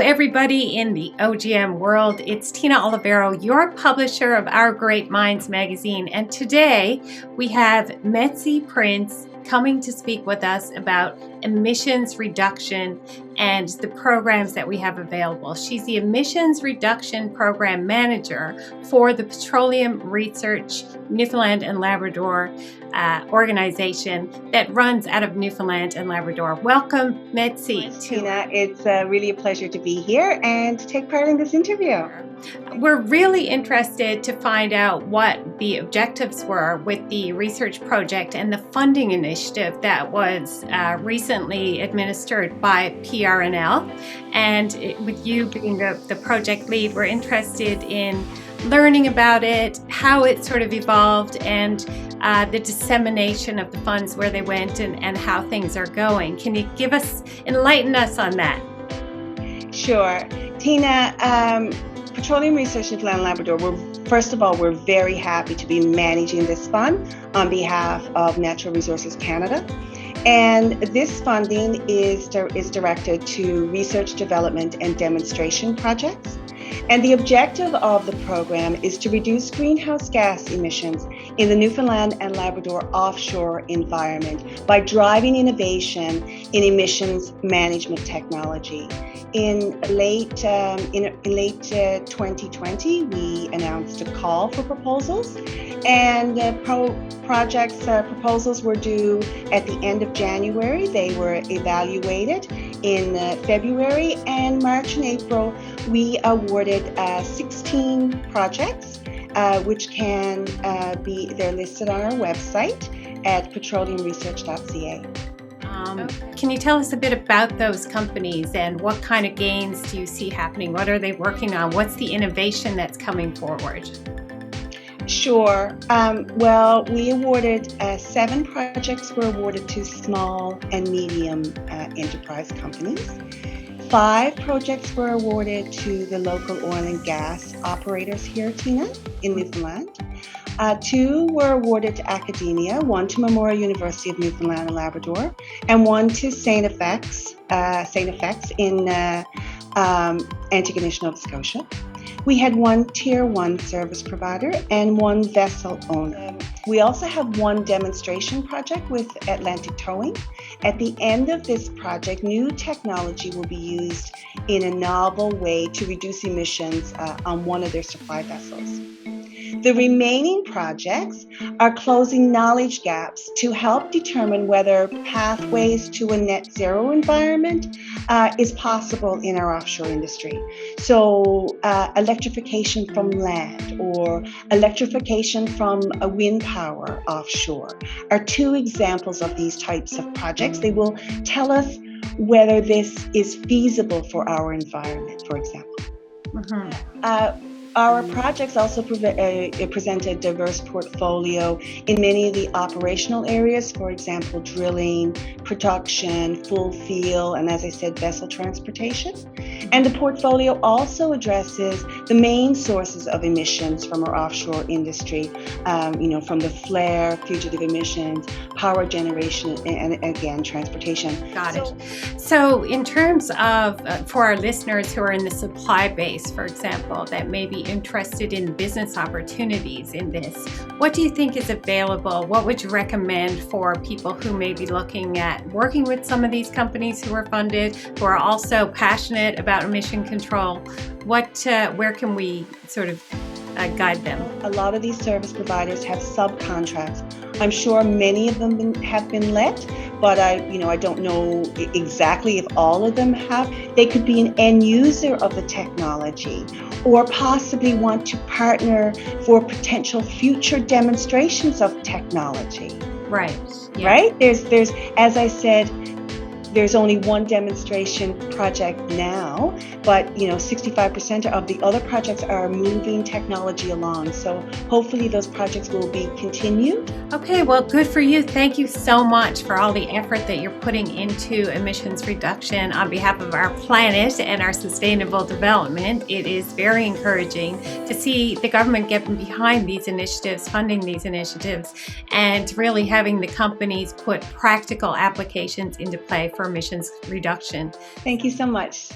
everybody in the OGM world. It's Tina Olivero, your publisher of Our Great Minds magazine. And today we have Metsi Prince coming to speak with us about emissions reduction and the programs that we have available. She's the Emissions Reduction Program Manager for the Petroleum Research Newfoundland and Labrador organization that runs out of Newfoundland and Labrador. Welcome, Metsi. Tina, it's really a pleasure to be here and to take part in this interview. We're really interested to find out what the objectives were with the research project and the funding initiative that was recently administered by PRNL. And with you being the project lead, we're interested in learning about it, how it sort of evolved, and the dissemination of the funds, where they went and how things are going. Can you enlighten us on that? Sure. Tina, Petroleum Research Newfoundland and Labrador, first of all, we're very happy to be managing this fund on behalf of Natural Resources Canada. And this funding is directed to research, development, and demonstration projects. And the objective of the program is to reduce greenhouse gas emissions in the Newfoundland and Labrador offshore environment by driving innovation in emissions management technology. In late 2020, we announced a call for proposals, and proposals were due at the end of January. They were evaluated in February, and March and April. We awarded 16 projects, which they're listed on our website at petroleumresearch.ca. Can you tell us a bit about those companies and what kind of gains do you see happening? What are they working on? What's the innovation that's coming forward? Sure. Well, we awarded 7 projects were awarded to small and medium enterprise companies. 5 projects were awarded to the local oil and gas operators here, Tina, in Newfoundland. 2 were awarded to academia, 1 to Memorial University of Newfoundland and Labrador, and 1 to St. FX in Antigonish, Nova Scotia. We had 1 Tier 1 service provider and 1 vessel owner. We also have 1 demonstration project with Atlantic Towing. At the end of this project, new technology will be used in a novel way to reduce emissions on one of their supply vessels. The remaining projects are closing knowledge gaps to help determine whether pathways to a net zero environment is possible in our offshore industry. So electrification from land or electrification from a wind power offshore are 2 examples of these types of projects. They will tell us whether this is feasible for our environment, for example. Mm-hmm. Our projects also present a diverse portfolio in many of the operational areas, for example, drilling, production, full field, and as I said, vessel transportation. And the portfolio also addresses the main sources of emissions from our offshore industry, from the flare, fugitive emissions, power generation, and again, transportation. Got it. So in terms of, for our listeners who are in the supply base, for example, that may be interested in business opportunities in this, what do you think is available? What would you recommend for people who may be looking at working with some of these companies who are funded, who are also passionate about emission control? Where can we sort of guide them? A lot of these service providers have subcontracts. I'm sure many of them have been let, but I don't know exactly if all of them have. They could be an end user of the technology, or possibly want to partner for potential future demonstrations of technology. Right. Yeah. Right? There's, as I said, there's only 1 demonstration project now, but 65% of the other projects are moving technology along. So hopefully those projects will be continued. Okay, well, good for you. Thank you so much for all the effort that you're putting into emissions reduction on behalf of our planet and our sustainable development. It is very encouraging to see the government getting behind these initiatives, funding these initiatives, and really having the companies put practical applications into play for emissions reduction. Thank you so much.